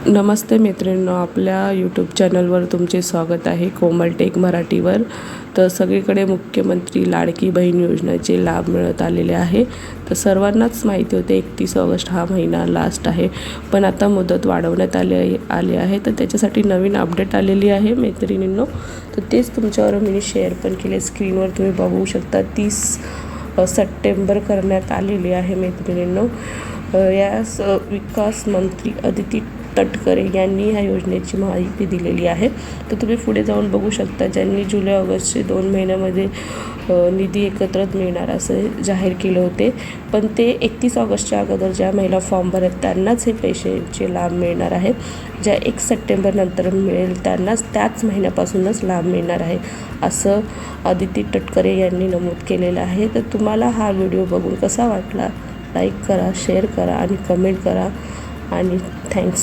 नमस्ते मैत्रिणींनो, आपल्या यूट्यूब चॅनलवर तुमचे स्वागत आहे कोमल टेक मराठीवर। तर सगळीकडे मुख्यमंत्री लाडकी बहीण योजनेचे लाभ मिळत आलेले आहे। तर सर्वांनाच माहिती होते 31 ऑगस्ट हा महिना लास्ट आहे, पण आता मुदत वाढवण्यात आली आहे। तर त्याच्यासाठी नवीन अपडेट आलेली आहे मैत्रिणींनो, तर तेच तुमच्यावर मी शेअर पण केले। स्क्रीनवर तुम्ही बघू शकता 30 सप्टेंबर करण्यात आलेली आहे मैत्रिणींनो। यास विकास मंत्री अदिती तटकरे यांनी ह्या योजनेची माहिती दिलेली आहे। तर तुम्ही पुढे जाऊन बघू शकता, ज्यांनी जुलै ऑगस्टचे 2 महिन्यामध्ये निधी एकत्रित मिळणार असे जाहीर केले होते, पण ते 31 ऑगस्टच्या अगोदर ज्या महिला फॉर्म भरत त्यांनाच हे पैशाचे लाभ मिळणार आहे। ज्या 1 सप्टेंबर नंतर मिळेल त्यांनाच त्याच महिन्यापासूनच लाभ मिळणार आहे, असं अदिती तटकरे यांनी नमूद केलेलं आहे। तर तुम्हाला हा व्हिडिओ बघून कसा वाटला, लाईक करा, शेअर करा आणि कमेंट करा आणि थँक्स।